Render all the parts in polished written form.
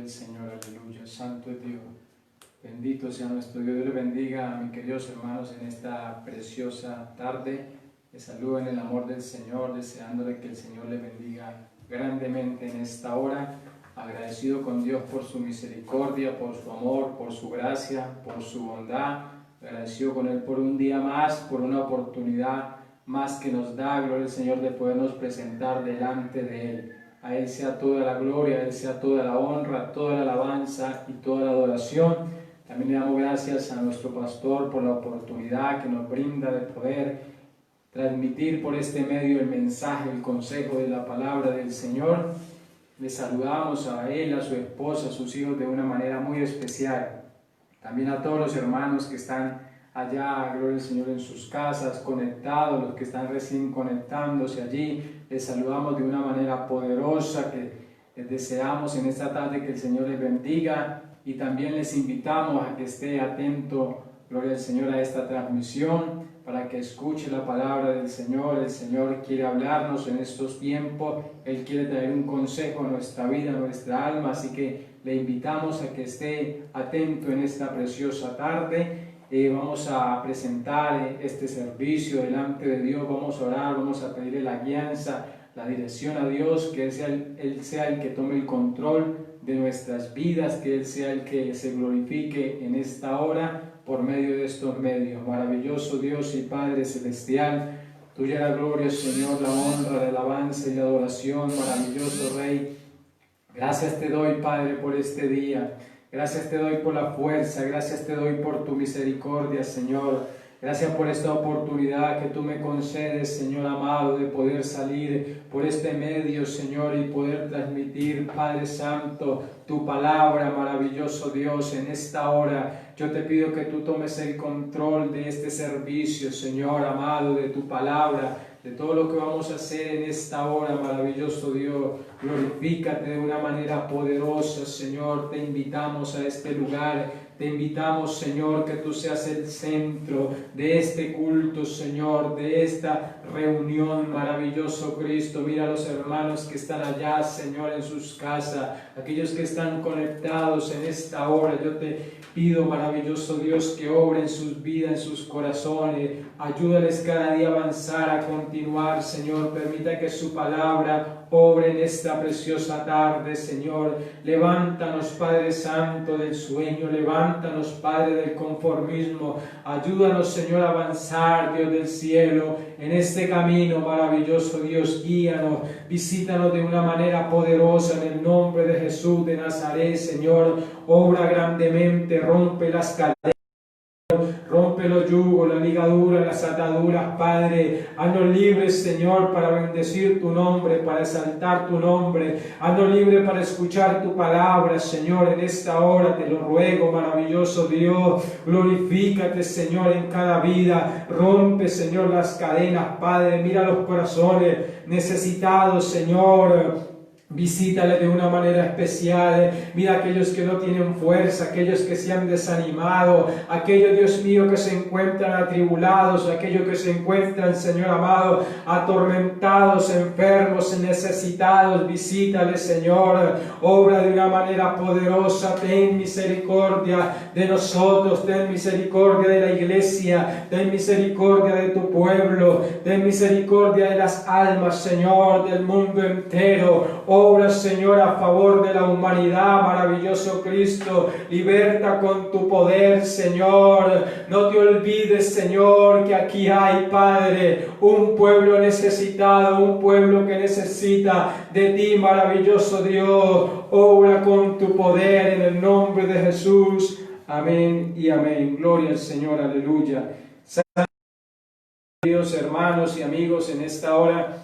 del Señor, aleluya. Santo es Dios. Bendito sea nuestro Dios. Dios les bendiga a mis queridos hermanos en esta preciosa tarde. Les saludo en el amor del Señor, deseándole que el Señor les bendiga grandemente en esta hora. Agradecido con Dios por su misericordia, por su amor, por su gracia, por su bondad. Agradecido con Él por un día más, por una oportunidad más que nos da, gloria al Señor, de podernos presentar delante de Él. A Él sea toda la gloria, a Él sea toda la honra, toda la alabanza y toda la adoración. También le damos gracias a nuestro pastor por la oportunidad que nos brinda de poder transmitir por este medio el mensaje, el consejo de la palabra del Señor. Le saludamos a él, a su esposa, a sus hijos de una manera muy especial. También a todos los hermanos que están allá, gloria al Señor, en sus casas, conectados, los que están recién conectándose allí. Les saludamos de una manera poderosa, que les deseamos en esta tarde que el Señor les bendiga, y también les invitamos a que esté atento, gloria al Señor, a esta transmisión, para que escuche la palabra del Señor. El Señor quiere hablarnos en estos tiempos, Él quiere traer un consejo a nuestra vida, a nuestra alma, así que le invitamos a que esté atento en esta preciosa tarde. Vamos a presentar este servicio delante de Dios, vamos a orar, vamos a pedirle la guianza, la dirección a Dios, que Él sea el que tome el control de nuestras vidas, que Él sea el que se glorifique en esta hora por medio de estos medios. Maravilloso Dios y Padre Celestial, tuya la gloria, Señor, la honra, la alabanza y la adoración. Maravilloso Rey, gracias te doy, Padre, por este día. Gracias te doy por la fuerza, gracias te doy por tu misericordia, Señor. Gracias por esta oportunidad que tú me concedes, Señor amado, de poder salir por este medio, Señor, y poder transmitir, Padre Santo, tu palabra, maravilloso Dios, en esta hora. Yo te pido que tú tomes el control de este servicio, Señor amado, de tu palabra, de todo lo que vamos a hacer en esta hora, maravilloso Dios. Glorifícate de una manera poderosa, Señor. Te invitamos a este lugar. Te invitamos, Señor, que tú seas el centro de este culto, Señor, de esta reunión, maravilloso Cristo. Mira a los hermanos que están allá, Señor, en sus casas, aquellos que están conectados en esta hora. Yo te pido, maravilloso Dios, que obre en sus vidas, en sus corazones. Ayúdales cada día a avanzar, a continuar, Señor. Permita que su palabra obre en esta preciosa tarde, Señor. Levántanos, Padre Santo, del sueño. Levántanos, Padre, del conformismo. Ayúdanos, Señor, a avanzar, Dios del cielo, en este camino, maravilloso Dios. Guíanos, visítanos de una manera poderosa en el nombre de Jesús de Nazaret, Señor. Obra grandemente, rompe las cadenas. Rompe los yugos, la ligadura, las ataduras, Padre. Haznos libres, Señor, para bendecir tu nombre, para exaltar tu nombre. Haznos libres para escuchar tu palabra, Señor, en esta hora. Te lo ruego, maravilloso Dios. Glorifícate, Señor, en cada vida. Rompe, Señor, las cadenas, Padre. Mira los corazones necesitados, Señor. Visítale de una manera especial. Mira a aquellos que no tienen fuerza, aquellos que se han desanimado, aquellos, Dios mío, que se encuentran atribulados, aquellos que se encuentran, Señor amado, atormentados, enfermos, necesitados. Visítale, Señor. Obra de una manera poderosa. Ten misericordia de nosotros, ten misericordia de la iglesia, ten misericordia de tu pueblo, ten misericordia de las almas, Señor, del mundo entero. Obra, Señor, a favor de la humanidad, maravilloso Cristo. Liberta con tu poder, Señor. No te olvides, Señor, que aquí hay, Padre, un pueblo necesitado, un pueblo que necesita de ti, maravilloso Dios. Obra con tu poder en el nombre de Jesús. Amén y amén. Gloria al Señor, aleluya. Queridos hermanos y amigos, en esta hora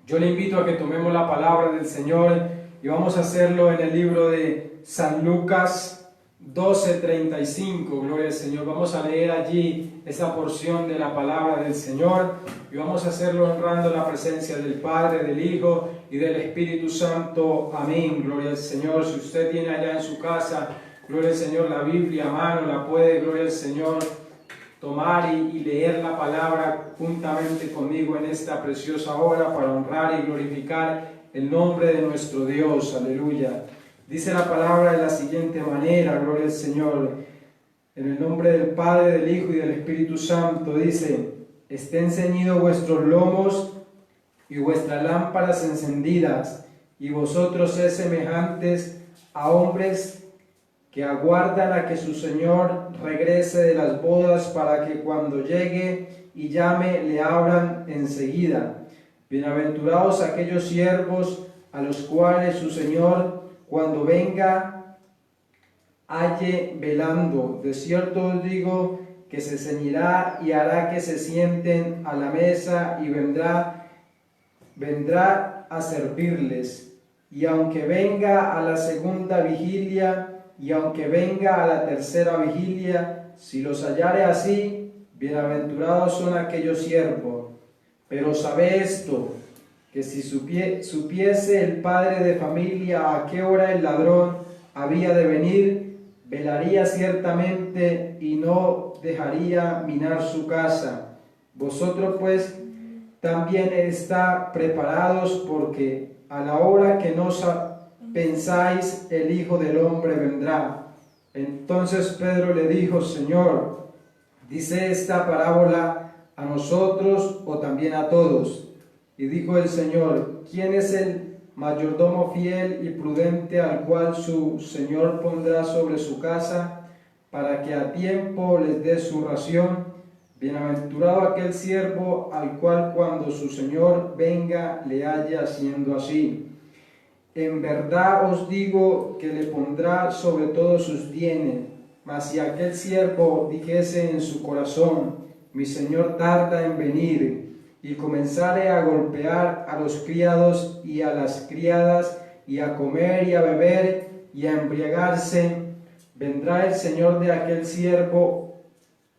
yo le invito a que tomemos la palabra del Señor y vamos a hacerlo en el libro de San Lucas 12:35. Gloria al Señor. Vamos a leer allí esa porción de la palabra del Señor y vamos a hacerlo honrando la presencia del Padre, del Hijo y del Espíritu Santo. Amén. Gloria al Señor. Si usted tiene allá en su casa, gloria al Señor, la Biblia a mano, la puede, gloria al Señor, tomar y leer la palabra juntamente conmigo en esta preciosa hora para honrar y glorificar el nombre de nuestro Dios. Aleluya. Dice la palabra de la siguiente manera, gloria al Señor. En el nombre del Padre, del Hijo y del Espíritu Santo, dice: estén ceñidos vuestros lomos y vuestras lámparas encendidas, y vosotros sed semejantes a hombres que aguardan a que su Señor regrese de las bodas, para que cuando llegue y llame le abran enseguida. Bienaventurados aquellos siervos a los cuales su Señor, cuando venga, halle velando. De cierto os digo que se ceñirá y hará que se sienten a la mesa, y vendrá a servirles. Y aunque venga a la segunda vigilia, y aunque venga a la tercera vigilia, si los hallare así, bienaventurados son aquellos siervos. Pero sabe esto, que si supiese el padre de familia a qué hora el ladrón había de venir, velaría ciertamente y no dejaría minar su casa. Vosotros pues también está preparados, porque a la hora que no pensáis, el Hijo del Hombre vendrá. Entonces Pedro le dijo: Señor, ¿dice esta parábola a nosotros o también a todos? Y dijo el Señor: ¿quién es el mayordomo fiel y prudente, al cual su Señor pondrá sobre su casa, para que a tiempo les dé su ración? Bienaventurado aquel siervo al cual cuando su Señor venga le haya haciendo así. En verdad os digo que le pondrá sobre todos sus bienes. Mas si aquel siervo dijese en su corazón: mi Señor tarda en venir, y comenzare a golpear a los criados y a las criadas, y a comer y a beber y a embriagarse, vendrá el Señor de aquel siervo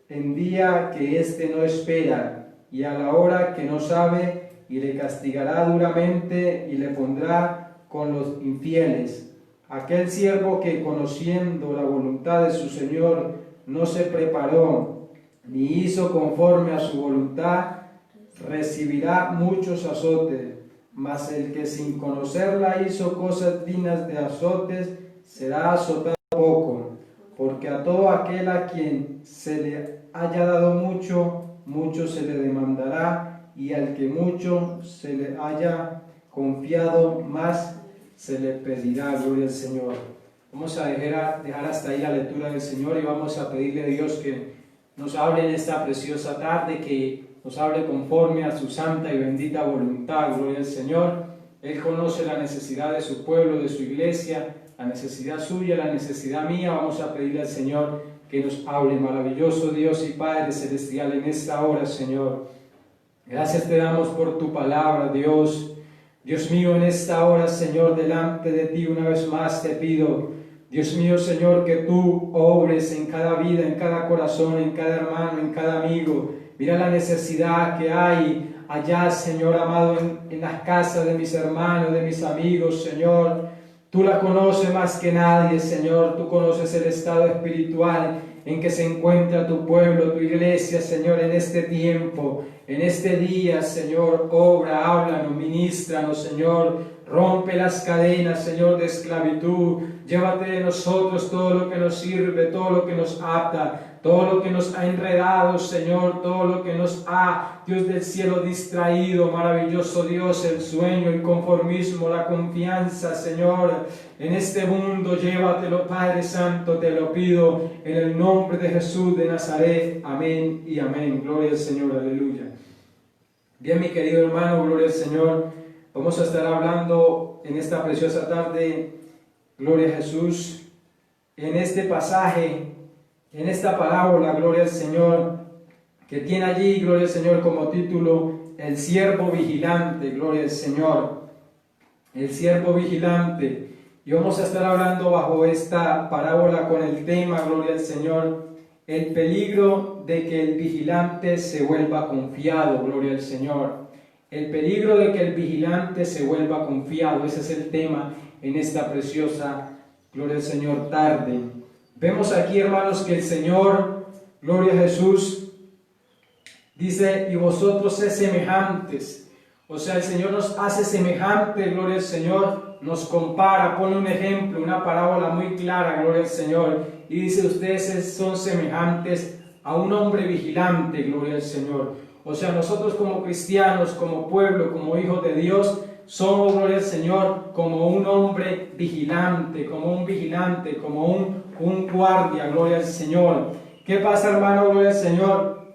en día que éste no espera, y a la hora que no sabe, y le castigará duramente, y le pondrá con los infieles. Aquel siervo que, conociendo la voluntad de su Señor, no se preparó ni hizo conforme a su voluntad, recibirá muchos azotes. Mas el que sin conocerla hizo cosas dignas de azotes, será azotado poco. Porque a todo aquel a quien se le haya dado mucho, mucho se le demandará, y al que mucho se le haya confiado, más se le pedirá. Gloria al Señor. Vamos a dejar hasta ahí la lectura del Señor, y vamos a pedirle a Dios que nos hable en esta preciosa tarde, que nos hable conforme a su santa y bendita voluntad. Gloria al Señor. Él conoce la necesidad de su pueblo, de su iglesia, la necesidad suya, la necesidad mía. Vamos a pedirle al Señor que nos hable. Maravilloso Dios y Padre celestial, en esta hora, Señor, gracias te damos por tu palabra, Dios. Dios mío, en esta hora, Señor, delante de ti una vez más te pido, Dios mío, Señor, que tú obres en cada vida, en cada corazón, en cada hermano, en cada amigo. Mira la necesidad que hay allá, Señor amado, en las casas de mis hermanos, de mis amigos, Señor. Tú la conoces más que nadie, Señor. Tú conoces el estado espiritual en que se encuentra tu pueblo, tu iglesia, Señor, en este tiempo, en este día, Señor. Obra, háblanos, ministranos, Señor. Rompe las cadenas, Señor, de esclavitud. Llévate de nosotros todo lo que nos sirve, todo lo que nos ata, todo lo que nos ha enredado, Señor, todo lo que nos ha, Dios del cielo, distraído. Maravilloso Dios, el sueño, el conformismo, la confianza, Señor, en este mundo. Llévatelo, Padre Santo, te lo pido, en el nombre de Jesús de Nazaret. Amén y amén. Gloria al Señor, aleluya. Bien, mi querido hermano, gloria al Señor. Vamos a estar hablando en esta preciosa tarde, gloria a Jesús, en este pasaje, en esta parábola, gloria al Señor, que tiene allí, gloria al Señor, como título, el siervo vigilante. Gloria al Señor, el siervo vigilante. Y vamos a estar hablando bajo esta parábola con el tema, gloria al Señor, el peligro de que el vigilante se vuelva confiado. Gloria al Señor. El peligro de que el vigilante se vuelva confiado. Ese es el tema en esta preciosa, gloria al Señor, tarde. Vemos aquí, hermanos, que el Señor, gloria a Jesús, dice: y vosotros sed semejantes. O sea, el Señor nos hace semejante, gloria al Señor, nos compara, pone un ejemplo, una parábola muy clara, gloria al Señor, y dice, ustedes son semejantes a un hombre vigilante, gloria al Señor. O sea, nosotros como cristianos, como pueblo, como hijos de Dios, somos, gloria al Señor, como un hombre vigilante, como un vigilante, como un guardia, gloria al Señor. ¿Qué pasa, hermano, gloria al Señor?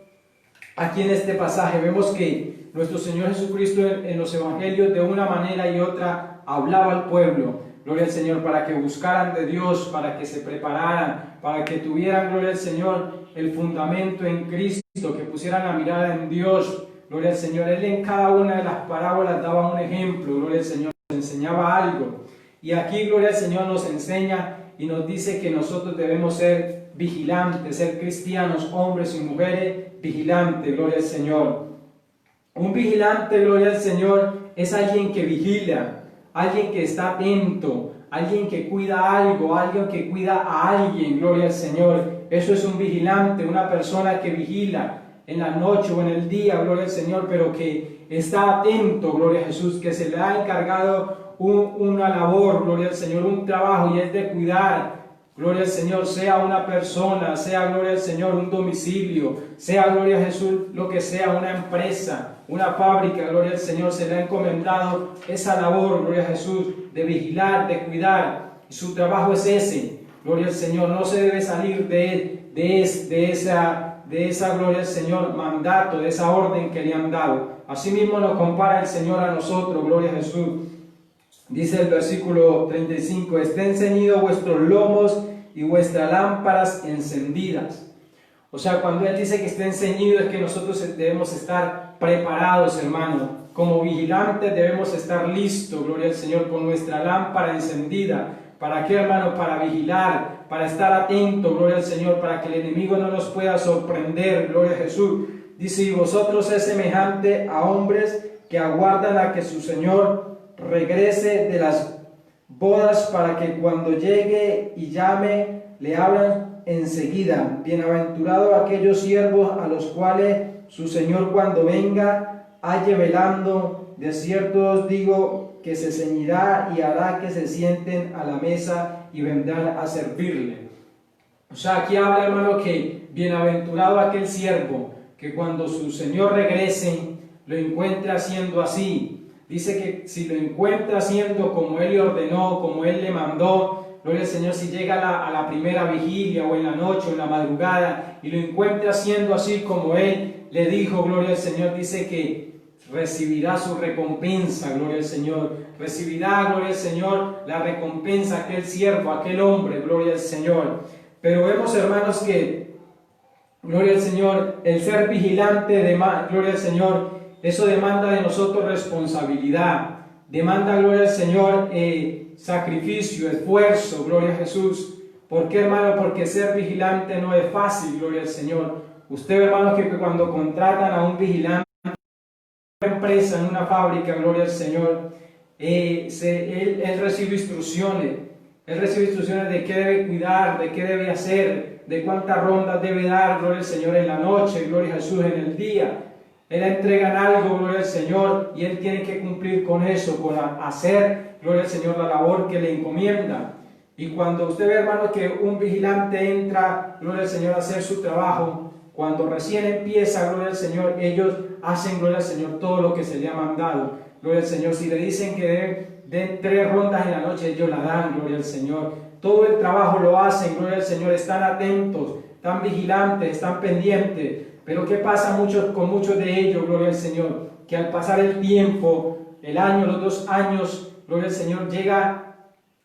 Aquí en este pasaje vemos que nuestro Señor Jesucristo en los evangelios de una manera y otra hablaba al pueblo, gloria al Señor, para que buscaran de Dios, para que se prepararan, para que tuvieran, gloria al Señor, el fundamento en Cristo, que pusieran la mirada en Dios, gloria al Señor. Él en cada una de las parábolas daba un ejemplo, gloria al Señor, nos enseñaba algo. Y aquí, gloria al Señor, nos enseña y nos dice que nosotros debemos ser vigilantes, ser cristianos, hombres y mujeres vigilantes, gloria al Señor. Un vigilante, gloria al Señor, es alguien que vigila, alguien que está atento, alguien que cuida algo, alguien que cuida a alguien, gloria al Señor. Eso es un vigilante, una persona que vigila en la noche o en el día, gloria al Señor, pero que está atento, gloria a Jesús, que se le ha encargado una labor, gloria al Señor, un trabajo, y es de cuidar, gloria al Señor, sea una persona, sea, gloria al Señor, un domicilio, sea, gloria a Jesús, lo que sea, una empresa, una fábrica, gloria al Señor, se le ha encomendado esa labor, gloria a Jesús, de vigilar, de cuidar, y su trabajo es ese, gloria al Señor. No se debe salir de esa, gloria al Señor, mandato, de esa orden que le han dado. Asimismo nos compara el Señor a nosotros, gloria a Jesús. Dice el versículo 35, estén ceñidos vuestros lomos y vuestras lámparas encendidas. O sea, cuando Él dice que estén ceñidos, es que nosotros debemos estar preparados, hermano. Como vigilantes debemos estar listos, gloria al Señor, con nuestra lámpara encendida. ¿Para qué, hermano? Para vigilar, para estar atentos, gloria al Señor, para que el enemigo no nos pueda sorprender, gloria a Jesús. Dice, y vosotros es semejante a hombres que aguardan a que su Señor regrese de las bodas, para que cuando llegue y llame, le hablan enseguida. Bienaventurados aquellos siervos a los cuales su Señor cuando venga halle velando. De cierto os digo que se ceñirá y hará que se sienten a la mesa y vendrán a servirle. O sea, aquí habla, hermano, que bienaventurado aquel siervo que cuando su Señor regrese lo encuentre haciendo así. Dice que si lo encuentra haciendo como Él le ordenó, como Él le mandó, gloria al Señor, si llega a la primera vigilia o en la noche o en la madrugada y lo encuentra haciendo así como Él le dijo, gloria al Señor, dice que recibirá su recompensa, gloria al Señor. Recibirá, gloria al Señor, la recompensa aquel siervo, aquel hombre, gloria al Señor. Pero vemos, hermanos, que, gloria al Señor, el ser vigilante, gloria al Señor, eso demanda de nosotros responsabilidad, demanda, gloria al Señor, sacrificio, esfuerzo, gloria a Jesús. ¿Por qué, hermano? Porque ser vigilante no es fácil, gloria al Señor. Usted, hermano, que cuando contratan a un vigilante en una empresa, en una fábrica, gloria al Señor, él recibe instrucciones. Él recibe instrucciones de qué debe cuidar, de qué debe hacer, de cuántas rondas debe dar, gloria al Señor, en la noche, gloria a Jesús, en el día. Él le entregan algo, gloria al Señor, y Él tiene que cumplir con eso, con hacer, gloria al Señor, la labor que le encomienda. Y cuando usted ve, hermano, que un vigilante entra, gloria al Señor, a hacer su trabajo, cuando recién empieza, gloria al Señor, ellos hacen, gloria al Señor, todo lo que se le ha mandado. Gloria al Señor. Si le dicen que den 3 rondas en la noche, ellos la dan, gloria al Señor. Todo el trabajo lo hacen, gloria al Señor, están atentos, están vigilantes, están pendientes. Pero ¿qué pasa con muchos de ellos, gloria al Señor? Que al pasar el tiempo, el año, los 2 años, gloria al Señor, llega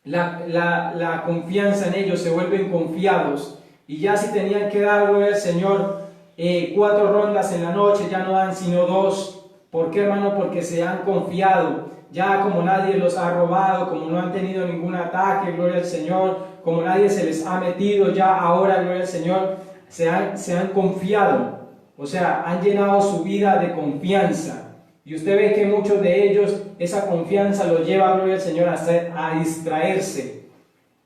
la confianza en ellos, se vuelven confiados. Y ya si tenían que dar, gloria al Señor, 4 rondas en la noche, ya no dan sino 2. ¿Por qué, hermano? Porque se han confiado. Ya como nadie los ha robado, como no han tenido ningún ataque, gloria al Señor, como nadie se les ha metido, ya ahora, gloria al Señor, se han confiado. O sea, han llenado su vida de confianza. Y usted ve que muchos de ellos, esa confianza los lleva, gloria al Señor, a distraerse.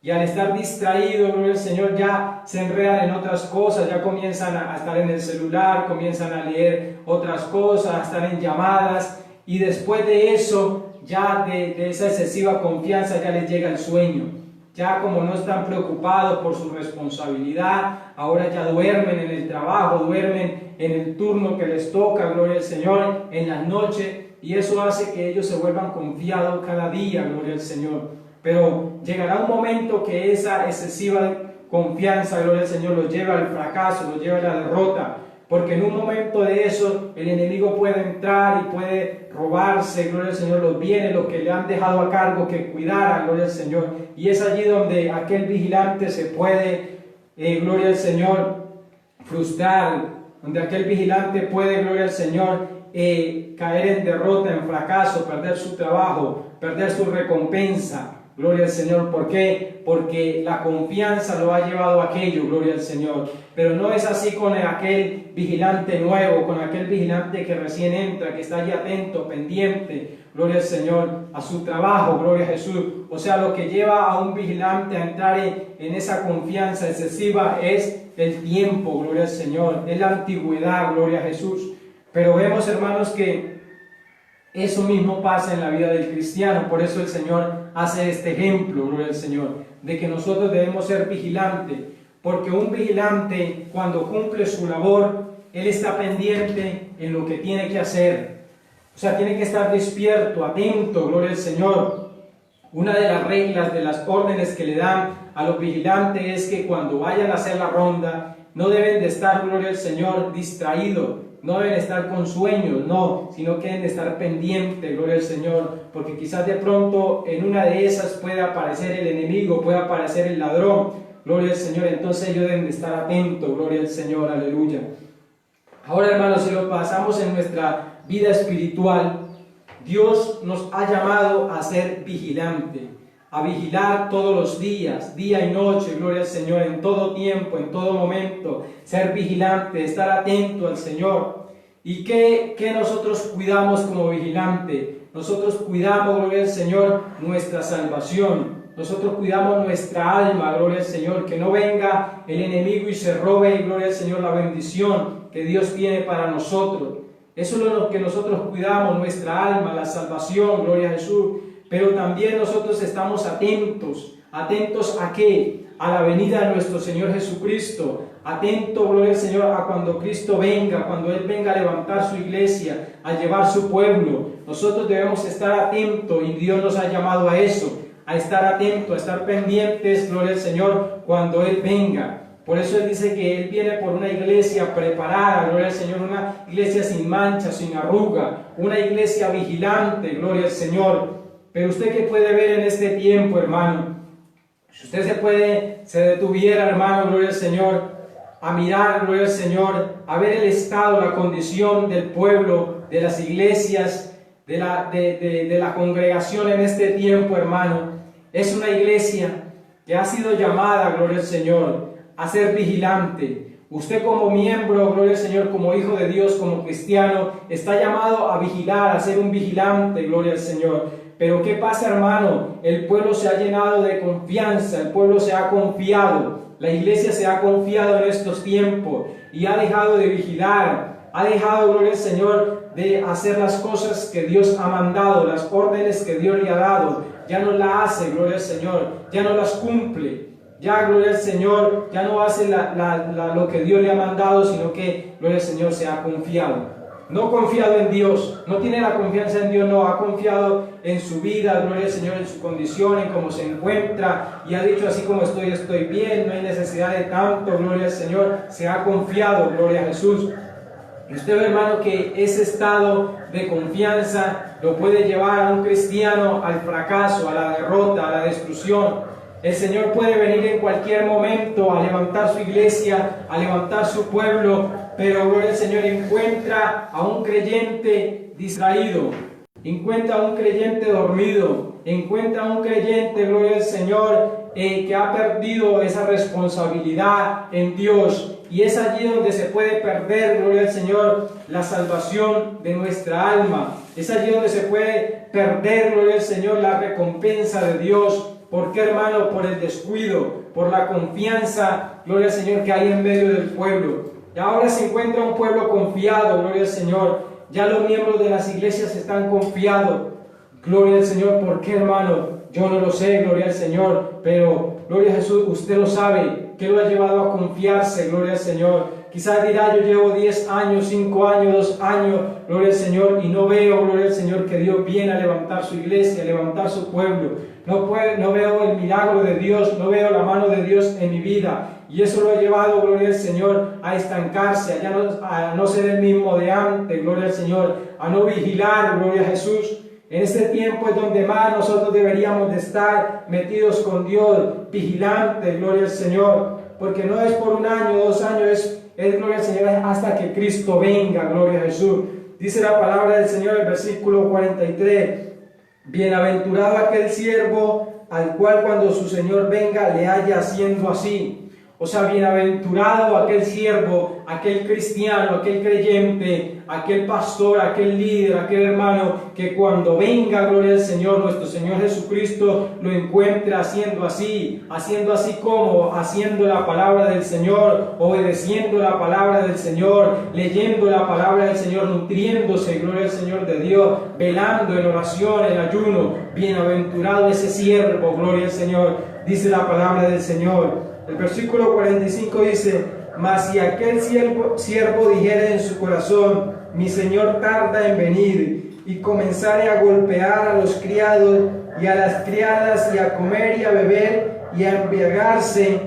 Y al estar distraídos, gloria al Señor, ya se enredan en otras cosas, ya comienzan a estar en el celular, comienzan a leer otras cosas, a estar en llamadas. y después de eso, ya de esa excesiva confianza, ya les llega el sueño. Ya como no están preocupados por su responsabilidad, ahora ya duermen en el trabajo, duermen en el turno que les toca, gloria al Señor, en las noches, y eso hace que ellos se vuelvan confiados cada día, gloria al Señor. Pero llegará un momento que esa excesiva confianza, gloria al Señor, los lleva al fracaso, los lleva a la derrota, porque en un momento de eso el enemigo puede entrar y puede robarse, gloria al Señor, los bienes, los que le han dejado a cargo que cuidara, gloria al Señor, y es allí donde aquel vigilante se puede, gloria al Señor, frustrar, donde aquel vigilante puede, gloria al Señor, caer en derrota, en fracaso, perder su trabajo, perder su recompensa. Gloria al Señor. ¿Por qué? Porque la confianza lo ha llevado a aquello, gloria al Señor. Pero no es así con aquel vigilante nuevo, con aquel vigilante que recién entra, que está allí atento, pendiente, gloria al Señor, a su trabajo, gloria a Jesús. O sea, lo que lleva a un vigilante a entrar en esa confianza excesiva es el tiempo, gloria al Señor, es la antigüedad, gloria a Jesús. Pero vemos, hermanos, que eso mismo pasa en la vida del cristiano. Por eso el Señor hace este ejemplo, gloria al Señor, de que nosotros debemos ser vigilantes, porque un vigilante, cuando cumple su labor, él está pendiente en lo que tiene que hacer. O sea, tiene que estar despierto, atento, gloria al Señor. Una de las reglas, de las órdenes que le dan a los vigilantes es que cuando vayan a hacer la ronda, no deben de estar, gloria al Señor, distraídos. No deben estar con sueños, no, sino que deben estar pendientes, gloria al Señor, porque quizás de pronto en una de esas puede aparecer el enemigo, puede aparecer el ladrón, gloria al Señor, entonces ellos deben de estar atentos, gloria al Señor, aleluya. Ahora, hermanos, si lo pasamos en nuestra vida espiritual, Dios nos ha llamado a ser vigilantes, a vigilar todos los días, día y noche, gloria al Señor, en todo tiempo, en todo momento, ser vigilante, estar atento al Señor. ¿Y qué nosotros cuidamos como vigilante? Nosotros cuidamos, gloria al Señor, nuestra salvación. Nosotros cuidamos nuestra alma, gloria al Señor, que no venga el enemigo y se robe, gloria al Señor, la bendición que Dios tiene para nosotros. Eso es lo que nosotros cuidamos, nuestra alma, la salvación, gloria a Jesús. Pero también nosotros estamos atentos. ¿Atentos a qué? A la venida de nuestro Señor Jesucristo. Atento, gloria al Señor, a cuando Cristo venga, cuando Él venga a levantar su iglesia, a llevar su pueblo. Nosotros debemos estar atentos y Dios nos ha llamado a eso, a estar atentos, a estar pendientes, gloria al Señor, cuando Él venga. Por eso Él dice que Él viene por una iglesia preparada, gloria al Señor, una iglesia sin mancha, sin arruga, una iglesia vigilante, gloria al Señor. Pero usted, ¿qué puede ver en este tiempo, hermano? Si usted se detuviera, hermano, gloria al Señor, a mirar, gloria al Señor, a ver el estado, la condición del pueblo, de las iglesias, de la congregación en este tiempo, hermano. Es una iglesia que ha sido llamada, gloria al Señor, a ser vigilante. Usted como miembro, gloria al Señor, como hijo de Dios, como cristiano, está llamado a vigilar, a ser un vigilante, gloria al Señor. Pero ¿qué pasa, hermano? El pueblo se ha llenado de confianza, el pueblo se ha confiado, la iglesia se ha confiado en estos tiempos y ha dejado de vigilar, ha dejado, gloria al Señor, de hacer las cosas que Dios ha mandado, las órdenes que Dios le ha dado. Ya no las hace, gloria al Señor, ya no las cumple. Ya, gloria al Señor, ya no hace lo que Dios le ha mandado, sino que, gloria al Señor, se ha confiado. No ha confiado en Dios, no tiene la confianza en Dios, no, ha confiado en su vida, gloria al Señor, en su condición, en cómo se encuentra, y ha dicho: así como estoy bien, no hay necesidad de tanto, gloria al Señor. Se ha confiado, gloria a Jesús. Y usted ve, hermano, que ese estado de confianza lo puede llevar a un cristiano al fracaso, a la derrota, a la destrucción. El Señor puede venir en cualquier momento a levantar su iglesia, a levantar su pueblo, pero, gloria al Señor, encuentra a un creyente distraído, encuentra a un creyente dormido, encuentra a un creyente, gloria al Señor, que ha perdido esa responsabilidad en Dios. Y es allí donde se puede perder, gloria al Señor, la salvación de nuestra alma. Es allí donde se puede perder, gloria al Señor, la recompensa de Dios. ¿Por qué, hermano? Por el descuido, por la confianza, gloria al Señor, que hay en medio del pueblo. Y ahora se encuentra un pueblo confiado, gloria al Señor. ya los miembros de las iglesias están confiados. Gloria al Señor. ¿Por qué, hermano? Yo no lo sé, gloria al Señor, pero gloria a Jesús, usted lo sabe. ¿Qué lo ha llevado a confiarse? Gloria al Señor. Quizás dirá, yo llevo 10 años, 5 años, 2 años, gloria al Señor, y no veo, gloria al Señor, que Dios viene a levantar su iglesia, a levantar su pueblo. No veo el milagro de Dios, no veo la mano de Dios en mi vida. Y eso lo ha llevado, gloria al Señor, a estancarse, a no ser el mismo de antes, gloria al Señor, a no vigilar, gloria a Jesús. En este tiempo es donde más nosotros deberíamos de estar metidos con Dios, vigilantes, gloria al Señor, porque no es por 1 año, 2 años, es gloria al Señor hasta que Cristo venga, gloria a Jesús. Dice la palabra del Señor en el versículo 43, bienaventurado aquel siervo al cual cuando su Señor venga le haya haciendo así. O sea, bienaventurado aquel siervo, aquel cristiano, aquel creyente, aquel pastor, aquel líder, aquel hermano, que cuando venga, gloria al Señor, nuestro Señor Jesucristo, lo encuentre haciendo así como, haciendo la palabra del Señor, obedeciendo la palabra del Señor, leyendo la palabra del Señor, nutriéndose, gloria al Señor de Dios, velando en oración, en ayuno. Bienaventurado ese siervo, gloria al Señor, dice la palabra del Señor. El versículo 45 dice, mas si aquel siervo dijere en su corazón, mi Señor tarda en venir, y comenzare a golpear a los criados y a las criadas, y a comer y a beber y a embriagarse,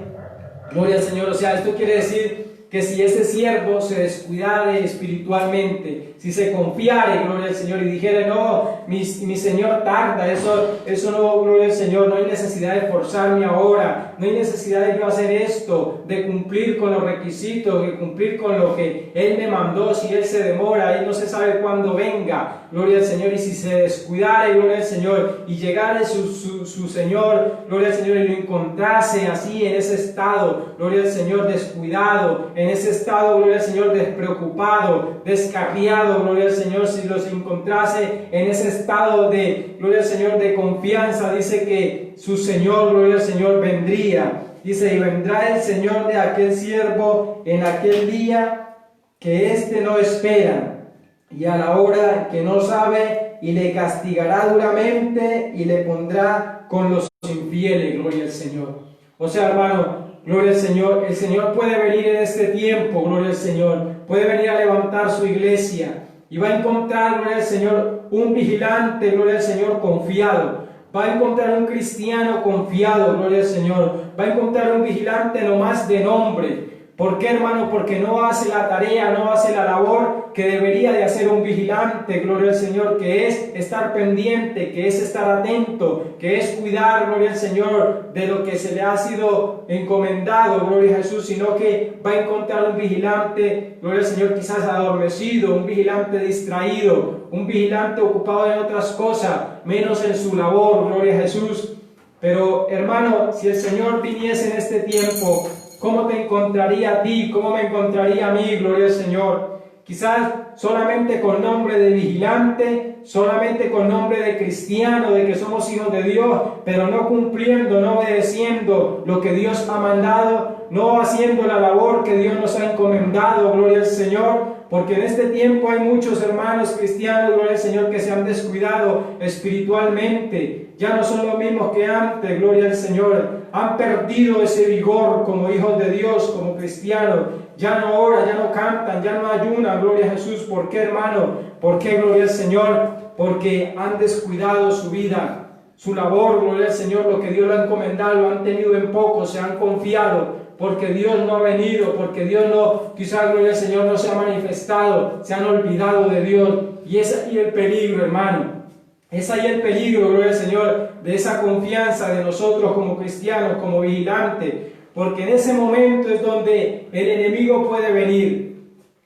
gloria al Señor. O sea, esto quiere decir que si ese siervo se descuidare espiritualmente, si se confiare, gloria al Señor, y dijere, no, mi Señor tarda, eso no, gloria al Señor, no hay necesidad de forzarme ahora, no hay necesidad de yo hacer esto, de cumplir con los requisitos, de cumplir con lo que Él me mandó. Si Él se demora, Él no se sabe cuándo venga, gloria al Señor, y si se descuidare, gloria al Señor, y llegare su Señor, gloria al Señor, y lo encontrase así en ese estado, gloria al Señor, descuidado, en ese estado, gloria al Señor, despreocupado, descarriado, gloria al Señor, si los encontrase en ese estado de, gloria al Señor, de confianza, dice que su Señor, gloria al Señor, vendría. Dice, y vendrá el Señor de aquel siervo en aquel día que éste no espera, y a la hora que no sabe, y le castigará duramente, y le pondrá con los infieles, gloria al Señor. O sea, hermano, gloria al Señor, el Señor puede venir en este tiempo, gloria al Señor, puede venir a levantar su iglesia, y va a encontrar, gloria al Señor, un vigilante, gloria al Señor, confiado. Va a encontrar un cristiano confiado, gloria al Señor. Va a encontrar un vigilante nomás de nombre. ¿Por qué, hermano? Porque no hace la tarea, no hace la labor que debería de hacer un vigilante, gloria al Señor, que es estar pendiente, que es estar atento, que es cuidar, gloria al Señor, de lo que se le ha sido encomendado, gloria a Jesús, sino que va a encontrar un vigilante, gloria al Señor, quizás adormecido, un vigilante distraído, un vigilante ocupado en otras cosas, menos en su labor, gloria a Jesús. Pero, hermano, si el Señor viniese en este tiempo, ¿cómo te encontraría a ti? ¿Cómo me encontraría a mí? Gloria al Señor. Quizás solamente con nombre de vigilante, solamente con nombre de cristiano, de que somos hijos de Dios, pero no cumpliendo, no obedeciendo lo que Dios ha mandado, no haciendo la labor que Dios nos ha encomendado, gloria al Señor. Porque en este tiempo hay muchos hermanos cristianos, gloria al Señor, que se han descuidado espiritualmente. Ya no son los mismos que antes, gloria al Señor. Han perdido ese vigor como hijos de Dios, como cristianos. Ya no oran, ya no cantan, ya no ayunan, gloria a Jesús. ¿Por qué, hermano? ¿Por qué, gloria al Señor? Porque han descuidado su vida, su labor, gloria al Señor. Lo que Dios le ha encomendado, lo han tenido en poco, se han confiado. Porque Dios no ha venido, porque Dios no, quizás, gloria al Señor, no se ha manifestado, se han olvidado de Dios. Y es ahí el peligro, hermano. Es ahí el peligro, gloria al Señor, de esa confianza de nosotros como cristianos, como vigilantes. Porque en ese momento es donde el enemigo puede venir.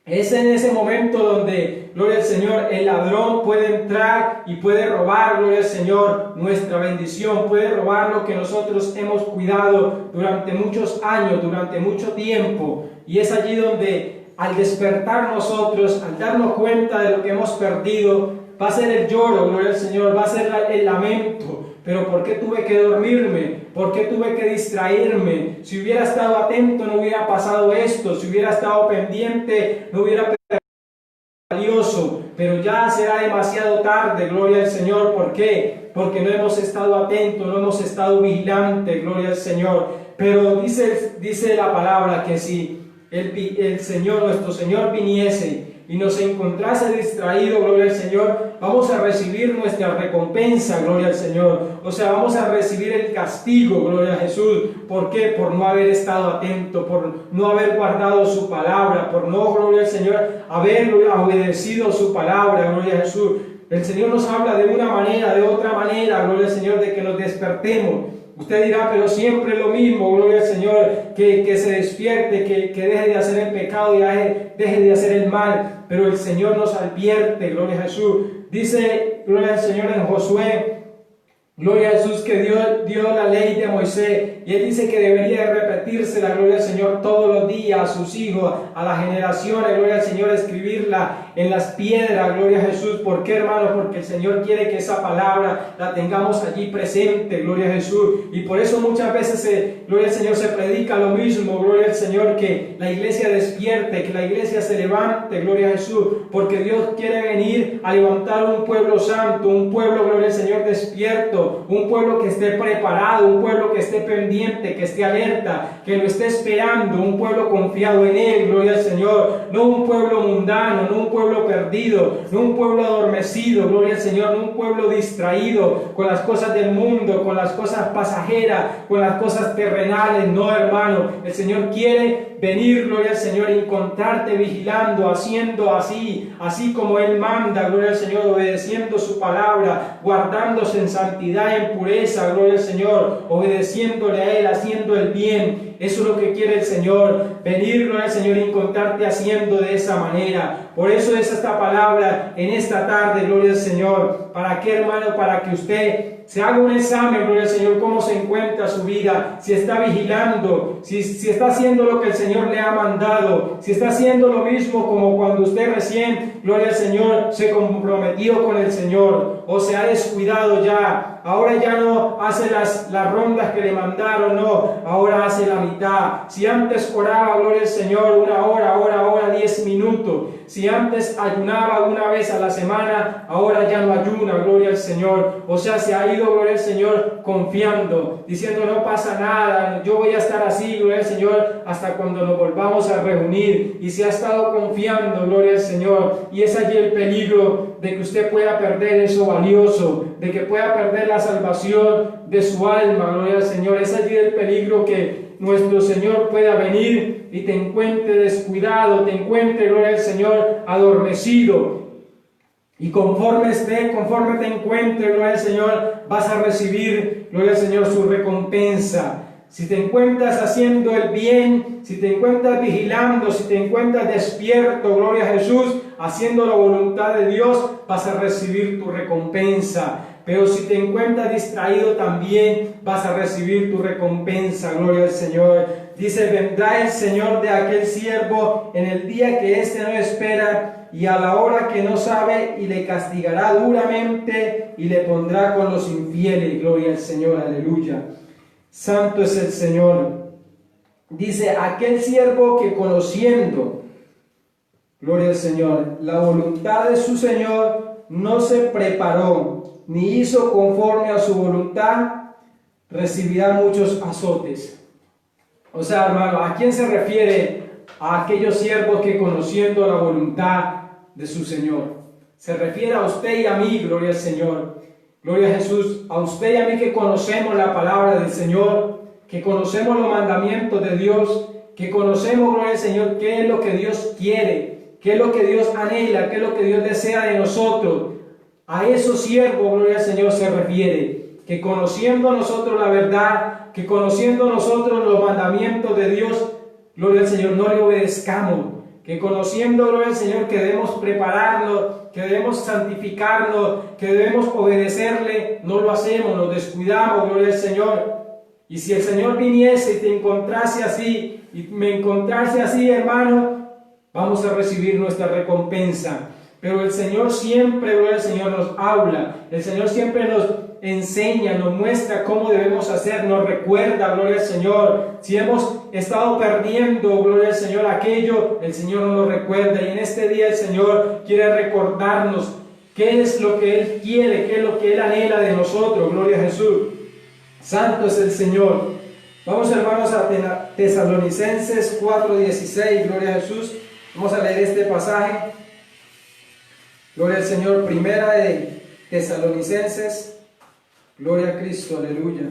Es en ese momento donde, gloria al Señor, el ladrón puede entrar y puede robar, gloria al Señor, nuestra bendición, puede robar lo que nosotros hemos cuidado durante muchos años, durante mucho tiempo. Y es allí donde, al despertar nosotros, al darnos cuenta de lo que hemos perdido, va a ser el lloro, gloria al Señor, va a ser el lamento. Pero ¿por qué tuve que dormirme? ¿Por qué tuve que distraerme? Si hubiera estado atento no hubiera pasado esto. Si hubiera estado pendiente no hubiera perdido valioso. pero ya será demasiado tarde, gloria al Señor. ¿Por qué? Porque no hemos estado atentos, no hemos estado vigilantes, gloria al Señor. Pero dice la palabra que si el Señor, nuestro Señor, viniese y nos encontrase distraído, gloria al Señor, vamos a recibir nuestra recompensa, gloria al Señor. O sea, vamos a recibir el castigo, gloria a Jesús. ¿Por qué? Por no haber estado atento, por no haber guardado su palabra, por no, gloria al Señor, haber obedecido su palabra, gloria a Jesús. El Señor nos habla de una manera, de otra manera, gloria al Señor, de que nos despertemos. Usted dirá, pero siempre lo mismo, gloria al Señor, que se despierte, que deje de hacer el pecado y deje de hacer el mal. Pero el Señor nos advierte, gloria a Jesús. Dice, gloria al Señor, en Josué, gloria a Jesús, que dio la ley de Moisés, y él dice que debería de repetirse la gloria al Señor todos los días a sus hijos, a las generaciones, gloria al Señor, escribirla en las piedras, gloria a Jesús. ¿Por qué, hermanos? Porque el Señor quiere que esa palabra la tengamos allí presente, gloria a Jesús. Y por eso muchas veces, gloria al Señor, se predica lo mismo, gloria al Señor, que la iglesia despierte, que la iglesia se levante, gloria a Jesús, porque Dios quiere venir a levantar un pueblo santo, un pueblo, gloria al Señor, despierto, un pueblo que esté preparado, un pueblo que esté pendiente, que esté alerta, que lo esté esperando, un pueblo confiado en Él, gloria al Señor, no un pueblo mundano, no un pueblo perdido, no un pueblo adormecido, gloria al Señor, no un pueblo distraído con las cosas del mundo, con las cosas pasajeras, con las cosas terrenales. No, hermano, el Señor quiere venir, gloria al Señor, y encontrarte vigilando, haciendo así como Él manda, gloria al Señor, obedeciendo su palabra, guardándose en santidad y en pureza, gloria al Señor, obedeciéndole a Él, haciendo el bien. Eso es lo que quiere el Señor, venir, gloria al Señor, y encontrarte haciendo de esa manera. Por eso es esta palabra en esta tarde, gloria al Señor. ¿Para qué, hermano? Para que usted se haga un examen, gloria al Señor, cómo se encuentra su vida, si está vigilando, si está haciendo lo que el Señor le ha mandado, si está haciendo lo mismo como cuando usted recién, gloria al Señor, se comprometió con el Señor, o se ha descuidado ya. Ahora ya no hace las rondas que le mandaron, no, ahora hace la mitad. Si antes oraba, gloria al Señor, 1 hora, 10 minutos. Si antes ayunaba una vez a la semana, ahora ya no ayuna, gloria al Señor. O sea, se ha ido, gloria al Señor, confiando, diciendo no pasa nada, yo voy a estar así, gloria al Señor, hasta cuando nos volvamos a reunir. Y se ha estado confiando, gloria al Señor. Y es allí el peligro de que usted pueda perder eso valioso, de que pueda perder la salvación de su alma, gloria al Señor. Es allí el peligro que nuestro Señor pueda venir y te encuentre descuidado, te encuentre, gloria al Señor, adormecido. Y conforme te encuentre, gloria al Señor, vas a recibir, gloria al Señor, su recompensa. Si te encuentras haciendo el bien, si te encuentras vigilando, si te encuentras despierto, gloria a Jesús, haciendo la voluntad de Dios, vas a recibir tu recompensa. Pero si te encuentras distraído también, vas a recibir tu recompensa, gloria al Señor. Dice, vendrá el Señor de aquel siervo en el día que éste no espera y a la hora que no sabe, y le castigará duramente y le pondrá con los infieles, gloria al Señor, aleluya. Santo es el Señor. Dice, aquel siervo que conociendo, gloria al Señor, la voluntad de su Señor, no se preparó, ni hizo conforme a su voluntad, recibirá muchos azotes. O sea, hermano, ¿a quién se refiere? A aquellos siervos que conociendo la voluntad de su Señor. Se refiere a usted y a mí, gloria al Señor. Gloria a Jesús, a usted y a mí que conocemos la palabra del Señor, que conocemos los mandamientos de Dios, que conocemos, gloria al Señor, qué es lo que Dios quiere, qué es lo que Dios anhela, qué es lo que Dios desea de nosotros. A esos siervos, gloria al Señor, se refiere, que conociendo nosotros la verdad, que conociendo nosotros los mandamientos de Dios, gloria al Señor, no le obedezcamos. Que conociendo, gloria al Señor, que debemos prepararnos, que debemos santificarnos, que debemos obedecerle, no lo hacemos, nos descuidamos, gloria al Señor. Y si el Señor viniese y te encontrase así, y me encontrase así, hermano, vamos a recibir nuestra recompensa. pero el Señor siempre, gloria al Señor, nos habla, el Señor siempre nos enseña, nos muestra cómo debemos hacer, nos recuerda, gloria al Señor. Si hemos estado perdiendo, gloria al Señor, aquello, el Señor nos lo recuerda, y en este día el Señor quiere recordarnos qué es lo que Él quiere, qué es lo que Él anhela de nosotros, gloria a Jesús. Santo es el Señor. Vamos, hermanos, a Tesalonicenses 4:16, gloria a Jesús. Vamos a leer este pasaje. Gloria al Señor. Primera de Tesalonicenses. Gloria a Cristo, aleluya.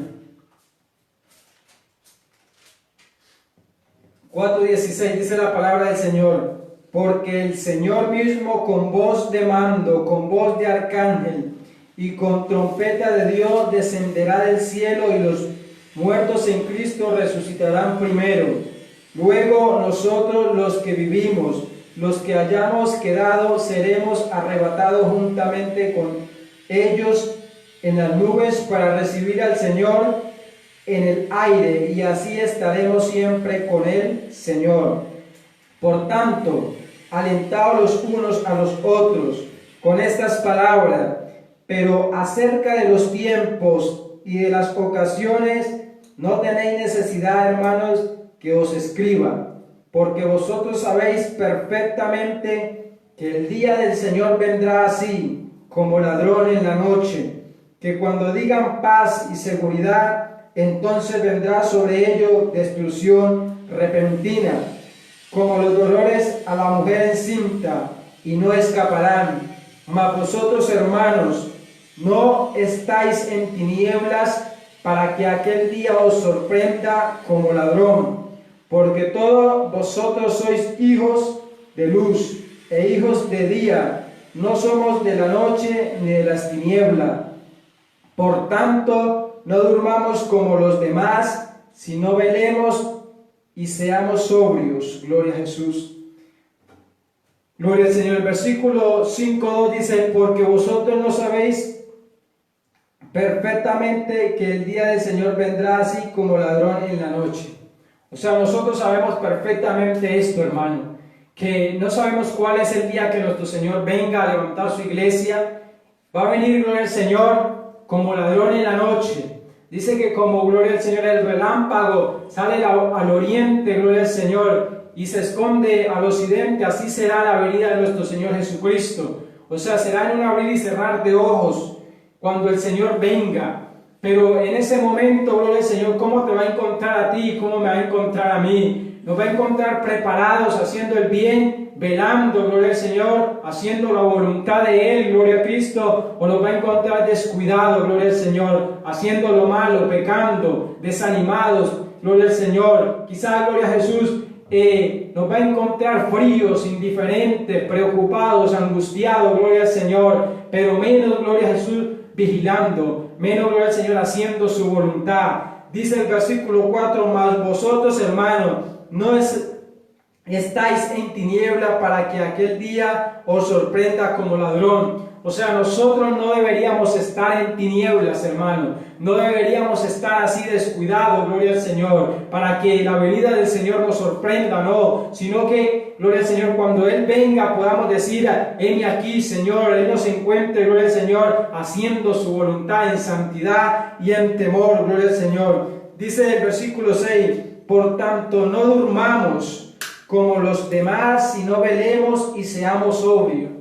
4:16 dice la palabra del Señor: porque el Señor mismo con voz de mando, con voz de arcángel y con trompeta de Dios descenderá del cielo, y los muertos en Cristo resucitarán primero. Luego nosotros, los que vivimos, los que hayamos quedado, seremos arrebatados juntamente con ellos en las nubes para recibir al Señor en el aire, y así estaremos siempre con el Señor. Por tanto, alentaos los unos a los otros con estas palabras. Pero acerca de los tiempos y de las ocasiones, no tenéis necesidad, hermanos, que os escriba, porque vosotros sabéis perfectamente que el día del Señor vendrá así, como ladrón en la noche, que cuando digan paz y seguridad, entonces vendrá sobre ellos destrucción repentina, como los dolores a la mujer encinta, y no escaparán. Mas vosotros, hermanos, no estáis en tinieblas para que aquel día os sorprenda como ladrón, porque todos vosotros sois hijos de luz e hijos de día, no somos de la noche ni de las tinieblas. Por tanto, no durmamos como los demás, sino velemos y seamos sobrios. Gloria a Jesús. Gloria al Señor. El versículo 5:2 dice: porque vosotros no sabéis perfectamente que el día del Señor vendrá así como ladrón en la noche. O sea, nosotros sabemos perfectamente esto, hermano, que no sabemos cuál es el día que nuestro Señor venga a levantar su iglesia. Va a venir, gloria al Señor, como ladrón en la noche. Dice que como, gloria al Señor, el relámpago sale al oriente, gloria al Señor, y se esconde al occidente, así será la venida de nuestro Señor Jesucristo. O sea, será en un abrir y cerrar de ojos cuando el Señor venga. Pero en ese momento, gloria al Señor, ¿cómo te va a encontrar a ti? ¿Cómo me va a encontrar a mí? Nos va a encontrar preparados, haciendo el bien, velando, gloria al Señor, haciendo la voluntad de Él, gloria a Cristo, o nos va a encontrar descuidados, gloria al Señor, haciendo lo malo, pecando, desanimados, gloria al Señor. Quizás, gloria a Jesús, nos va a encontrar fríos, indiferentes, preocupados, angustiados, gloria al Señor, pero menos, gloria a Jesús, vigilando, menos, gloria al Señor, haciendo su voluntad. Dice el versículo 4: mas vosotros, hermanos, no estáis en tiniebla para que aquel día os sorprenda como ladrón. O sea, nosotros no deberíamos estar en tinieblas, hermano. No deberíamos estar así descuidados, gloria al Señor, para que la venida del Señor nos sorprenda, no. Sino que, gloria al Señor, cuando Él venga podamos decir: heme aquí, Señor. Él nos encuentre, gloria al Señor, haciendo su voluntad en santidad y en temor, gloria al Señor. Dice el versículo 6: por tanto, no durmamos como los demás, sino velemos y seamos sobrios.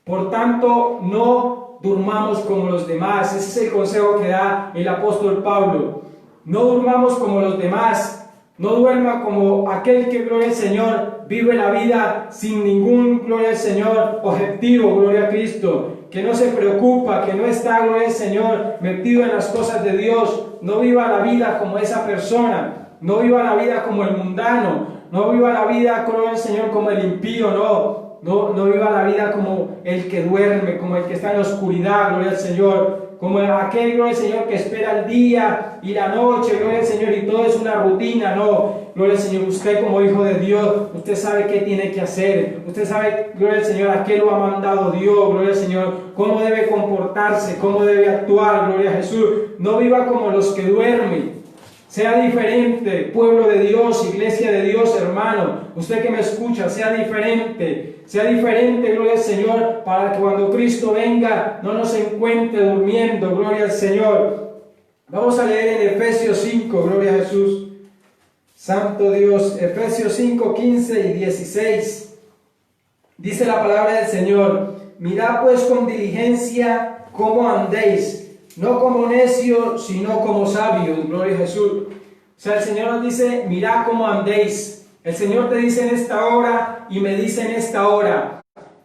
Por tanto, no durmamos como los demás. Ese es el consejo que da el apóstol Pablo. No durmamos como los demás. No duerma como aquel que, gloria al Señor, vive la vida sin ningún, gloria al Señor, objetivo, gloria a Cristo. Que no se preocupa, que no está, gloria al Señor, metido en las cosas de Dios. No viva la vida como esa persona. No viva la vida como el mundano. No viva la vida, gloria al Señor, como el impío, no. No viva la vida como el que duerme, como el que está en la oscuridad, gloria al Señor, como aquel, gloria al Señor, que espera el día y la noche, gloria al Señor, y todo es una rutina, no, gloria al Señor. Usted como hijo de Dios, usted sabe qué tiene que hacer, usted sabe, gloria al Señor, a qué lo ha mandado Dios, gloria al Señor, cómo debe comportarse, cómo debe actuar, gloria a Jesús. No viva como los que duermen, Sea diferente, pueblo de Dios, iglesia de Dios, hermano. Usted que me escucha, sea diferente, gloria al Señor, para que cuando Cristo venga no nos encuentre durmiendo, gloria al Señor. Vamos a leer en Efesios 5, gloria a Jesús. Santo Dios, Efesios 5, 15 y 16. Dice la palabra del Señor: mirad pues con diligencia cómo andéis, no como necios, sino como sabios, gloria a Jesús. O sea, el Señor nos dice, mirad cómo andéis. El Señor te dice en esta hora y me dice en esta hora,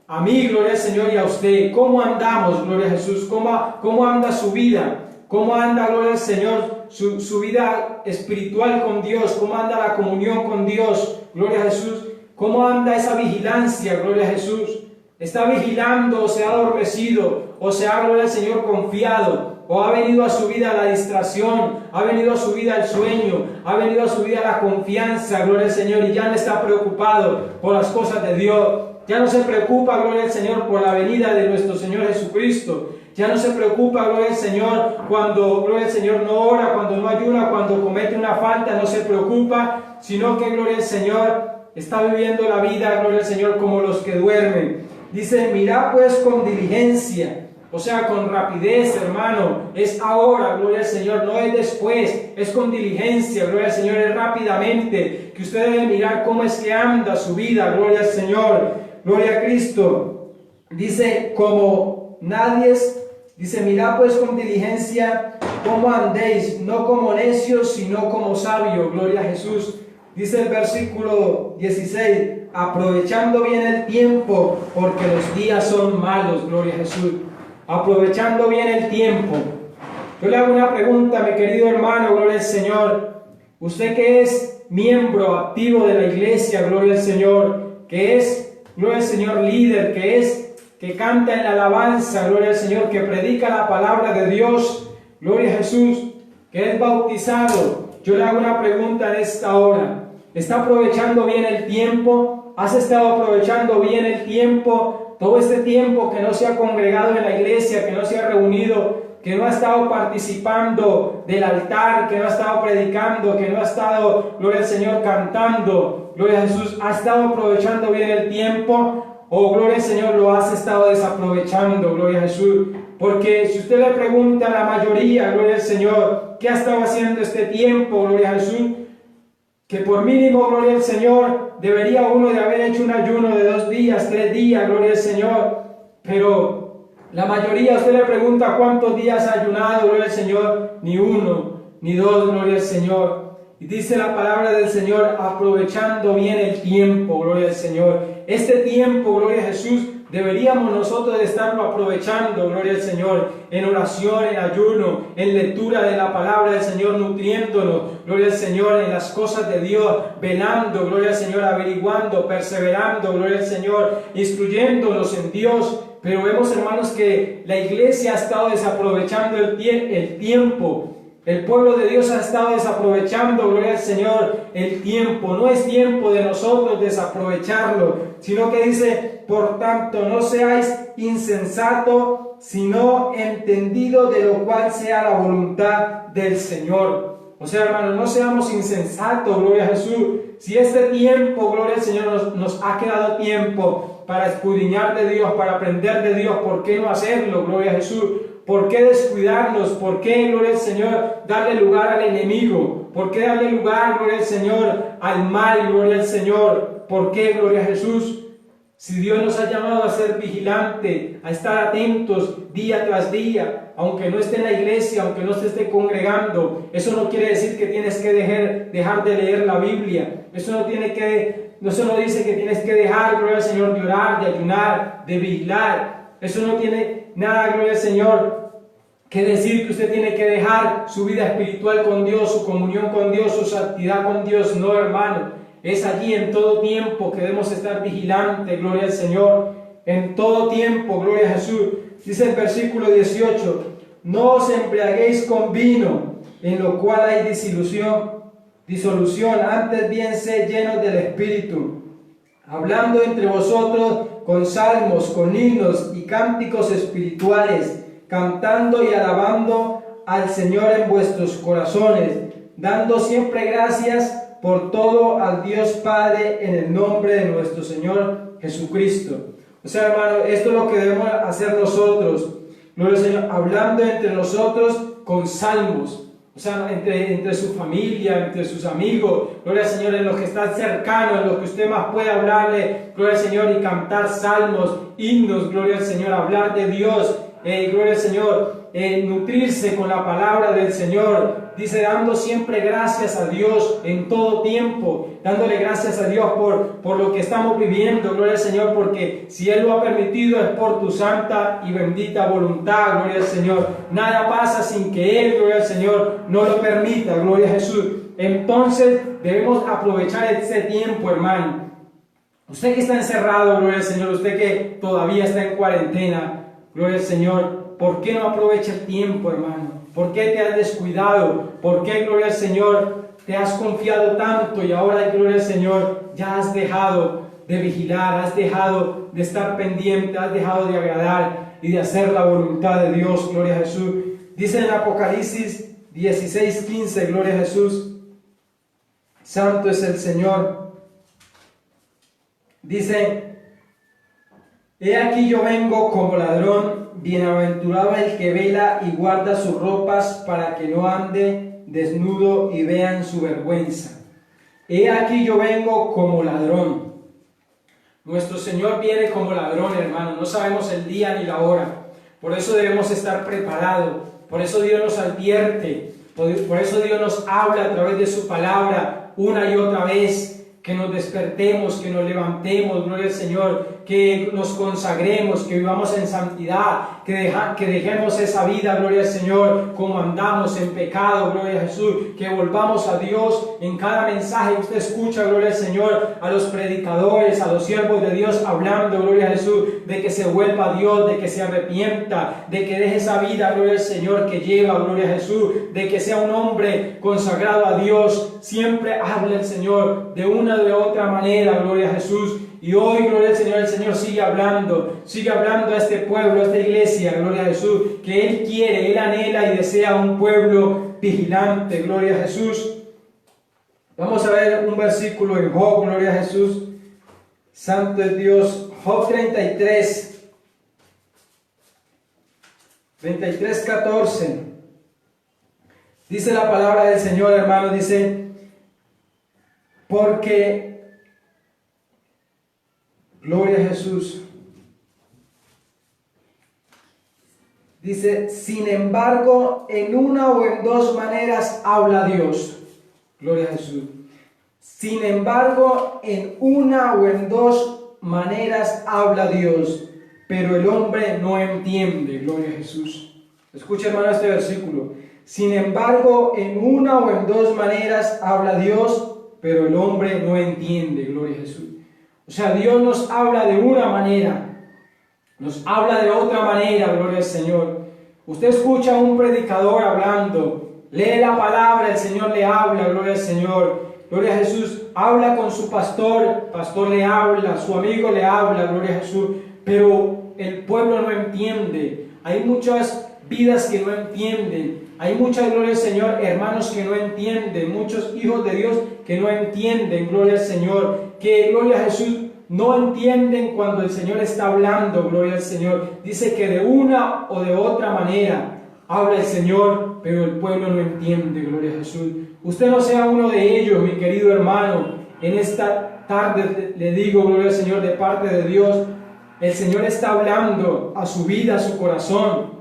a mí, gloria al Señor, y a usted, ¿cómo andamos, gloria a Jesús? ¿Cómo anda su vida? ¿Cómo anda, gloria al Señor, su vida espiritual con Dios? ¿Cómo anda la comunión con Dios, gloria a Jesús? ¿Cómo anda esa vigilancia, gloria a Jesús? ¿Está vigilando o se ha adormecido o se ha, gloria al Señor, confiado? ¿O ha venido a su vida la distracción? ¿Ha venido a su vida el sueño? ¿Ha venido a su vida la confianza, gloria al Señor? Y ya no está preocupado por las cosas de Dios. Ya no se preocupa, gloria al Señor, por la venida de nuestro Señor Jesucristo. Ya no se preocupa, gloria al Señor, cuando, gloria al Señor, no ora, cuando no ayuna, cuando comete una falta, no se preocupa, sino que, gloria al Señor, está viviendo la vida, gloria al Señor, como los que duermen. Dice, mirad pues con diligencia, o sea, con rapidez, hermano, es ahora, gloria al Señor, no es después, es con diligencia, gloria al Señor, es rápidamente, que usted debe mirar cómo es que anda su vida, gloria al Señor, gloria a Cristo. Dice, como nadie, dice, mirad pues con diligencia cómo andéis, no como necios, sino como sabios, gloria a Jesús. Dice el versículo 16, aprovechando bien el tiempo, porque los días son malos, gloria a Jesús. Aprovechando bien el tiempo. Yo le hago una pregunta, mi querido hermano, gloria al Señor. Usted que es miembro activo de la iglesia, gloria al Señor, que es, gloria al Señor, líder, que canta en la alabanza, gloria al Señor, que predica la palabra de Dios, gloria a Jesús, que es bautizado. Yo le hago una pregunta en esta hora. ¿Está aprovechando bien el tiempo? ¿Has estado aprovechando bien el tiempo? Todo este tiempo que no se ha congregado en la iglesia, que no se ha reunido, que no ha estado participando del altar, que no ha estado predicando, que no ha estado, gloria al Señor, cantando, gloria a Jesús, ¿ha estado aprovechando bien el tiempo? O, gloria al Señor, lo has estado desaprovechando, gloria a Jesús. Porque si usted le pregunta a la mayoría, gloria al Señor, ¿qué ha estado haciendo este tiempo, gloria a Jesús? Que por mínimo, gloria al Señor, debería uno de haber hecho un ayuno de 2 días, 3 días, gloria al Señor. Pero la mayoría, usted le pregunta cuántos días ha ayunado, gloria al Señor, ni 1, ni 2, gloria al Señor. Y dice la palabra del Señor, aprovechando bien el tiempo, gloria al Señor. Este tiempo, gloria a Jesús, deberíamos nosotros de estarlo aprovechando, gloria al Señor, en oración, en ayuno, en lectura de la palabra del Señor, nutriéndonos, gloria al Señor, en las cosas de Dios, velando, gloria al Señor, averiguando, perseverando, gloria al Señor, instruyéndonos en Dios. Pero vemos, hermanos, que la iglesia ha estado desaprovechando el tiempo. El pueblo de Dios ha estado desaprovechando, gloria al Señor, el tiempo. No es tiempo de nosotros desaprovecharlo, sino que dice, por tanto, no seáis insensatos, sino entendidos de lo cual sea la voluntad del Señor. O sea, hermanos, no seamos insensatos, gloria a Jesús. Si este tiempo, gloria al Señor, nos ha quedado tiempo para escudriñar de Dios, para aprender de Dios, ¿por qué no hacerlo, gloria a Jesús? ¿Por qué descuidarnos? ¿Por qué, gloria al Señor, darle lugar al enemigo? ¿Por qué darle lugar, gloria al Señor, al mal, gloria al Señor? ¿Por qué, gloria a Jesús? Si Dios nos ha llamado a ser vigilantes, a estar atentos día tras día, aunque no esté en la iglesia, aunque no se esté congregando, eso no quiere decir que tienes que dejar de leer la Biblia. Eso no dice que tienes que dejar, gloria al Señor, de orar, de ayunar, de vigilar. Eso no tiene nada, gloria al Señor, que decir que usted tiene que dejar su vida espiritual con Dios, su comunión con Dios, su santidad con Dios. No, hermano. Es allí en todo tiempo que debemos estar vigilantes, gloria al Señor. En todo tiempo, gloria a Jesús. Dice el versículo 18, no os embriaguéis con vino, en lo cual hay disolución, antes bien sed llenos del Espíritu, hablando entre vosotros con salmos, con himnos y cánticos espirituales, cantando y alabando al Señor en vuestros corazones, dando siempre gracias por todo al Dios Padre en el nombre de nuestro Señor Jesucristo. O sea, hermano, esto es lo que debemos hacer nosotros. Gloria al Señor, hablando entre nosotros con salmos. O sea, entre su familia, entre sus amigos. Gloria al Señor, en los que están cercanos, en los que usted más puede hablarle. Gloria al Señor, y cantar salmos, himnos. Gloria al Señor, hablar de Dios. Gloria al Señor, nutrirse con la palabra del Señor. Dice, dando siempre gracias a Dios en todo tiempo, dándole gracias a Dios por lo que estamos viviendo, gloria al Señor, porque si Él lo ha permitido es por tu santa y bendita voluntad, gloria al Señor. Nada pasa sin que Él, gloria al Señor, no lo permita, gloria a Jesús. Entonces debemos aprovechar este tiempo, hermano. Usted que está encerrado, gloria al Señor, usted que todavía está en cuarentena, gloria al Señor, ¿por qué no aprovecha el tiempo, hermano? ¿Por qué te has descuidado? ¿Por qué, gloria al Señor, te has confiado tanto y ahora, gloria al Señor, ya has dejado de vigilar, has dejado de estar pendiente, has dejado de agradar y de hacer la voluntad de Dios, gloria a Jesús? Dice en Apocalipsis 16:15, gloria a Jesús, santo es el Señor. Dice, he aquí yo vengo como ladrón, bienaventurado el que vela y guarda sus ropas para que no ande desnudo y vean su vergüenza. He aquí yo vengo como ladrón. Nuestro Señor viene como ladrón, hermano. No sabemos el día ni la hora. Por eso debemos estar preparados. Por eso Dios nos advierte. Por eso Dios nos habla a través de su palabra una y otra vez. Que nos despertemos, que nos levantemos, gloria al Señor, que nos consagremos, que vivamos en santidad, que dejemos esa vida, gloria al Señor, como andamos en pecado, gloria a Jesús, que volvamos a Dios en cada mensaje que usted escucha, gloria al Señor, a los predicadores, a los siervos de Dios hablando, gloria a Jesús, de que se vuelva a Dios, de que se arrepienta, de que deje esa vida, gloria al Señor, que lleva, gloria a Jesús, de que sea un hombre consagrado a Dios. Siempre habla el Señor de una de otra manera, gloria a Jesús. Y hoy, gloria al Señor, el Señor sigue hablando a este pueblo, a esta iglesia, gloria a Jesús, que Él quiere, Él anhela y desea un pueblo vigilante, gloria a Jesús. Vamos a ver un versículo en Job, gloria a Jesús. Santo es Dios. Job 33:14. Dice la palabra del Señor, hermano, dice, porque, gloria a Jesús, dice, sin embargo, en una o en dos maneras habla Dios, gloria a Jesús. Sin embargo, en una o en dos maneras habla Dios, pero el hombre no entiende, gloria a Jesús. Escucha, hermano, este versículo. Sin embargo, en una o en dos maneras habla Dios, pero el hombre no entiende, gloria a Jesús. O sea, Dios nos habla de una manera, nos habla de otra manera, gloria al Señor. Usted escucha a un predicador hablando, lee la palabra, el Señor le habla, gloria al Señor. Gloria a Jesús, habla con su pastor, pastor le habla, su amigo le habla, gloria a Jesús. Pero el pueblo no entiende. Hay muchas vidas que no entienden. Hay muchas, gloria al Señor, hermanos que no entienden, muchos hijos de Dios que no entienden, gloria al Señor, que, gloria a Jesús, no entienden cuando el Señor está hablando, gloria al Señor. Dice que de una o de otra manera habla el Señor, pero el pueblo no entiende, gloria a Jesús. Usted no sea uno de ellos, mi querido hermano. En esta tarde le digo, gloria al Señor, de parte de Dios, el Señor está hablando a su vida, a su corazón.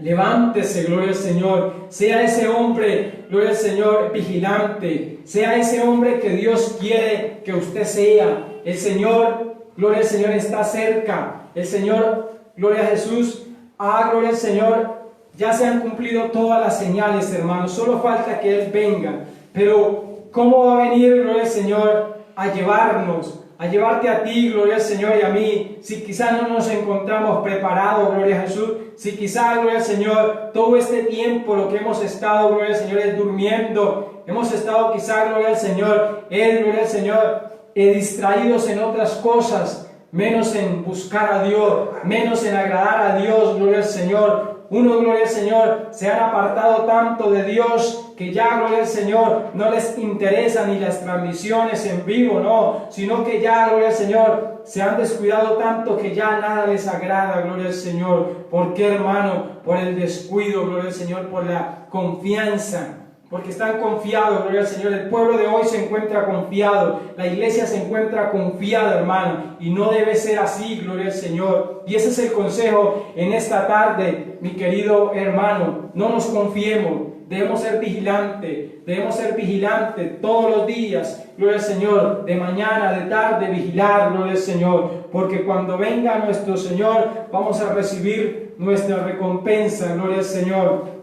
Levántese, gloria al Señor. Sea ese hombre, gloria al Señor, vigilante. Sea ese hombre que Dios quiere que usted sea. El Señor, gloria al Señor, está cerca. El Señor, gloria a Jesús, gloria al Señor. Ya se han cumplido todas las señales, hermanos. Solo falta que Él venga. Pero, ¿cómo va a venir, gloria al Señor, a llevarnos? A llevarte a ti, gloria al Señor, y a mí, si quizás no nos encontramos preparados, gloria a Jesús, si quizás, gloria al Señor, todo este tiempo lo que hemos estado, gloria al Señor, es durmiendo, hemos estado quizás, gloria al Señor, gloria al Señor, distraídos en otras cosas, menos en buscar a Dios, menos en agradar a Dios, gloria al Señor. Uno, gloria al Señor, se han apartado tanto de Dios que ya, gloria al Señor, no les interesa ni las transmisiones en vivo, no, sino que ya, gloria al Señor, se han descuidado tanto que ya nada les agrada, gloria al Señor. ¿Por qué, hermano? Por el descuido, gloria al Señor, por la confianza. Porque están confiados, gloria al Señor. El pueblo de hoy se encuentra confiado. La iglesia se encuentra confiada, hermano. Y no debe ser así, gloria al Señor. Y ese es el consejo en esta tarde, mi querido hermano. No nos confiemos. Debemos ser vigilantes. Debemos ser vigilantes todos los días, gloria al Señor. De mañana, de tarde, vigilar, gloria al Señor. Porque cuando venga nuestro Señor, vamos a recibir nuestra recompensa, gloria al Señor.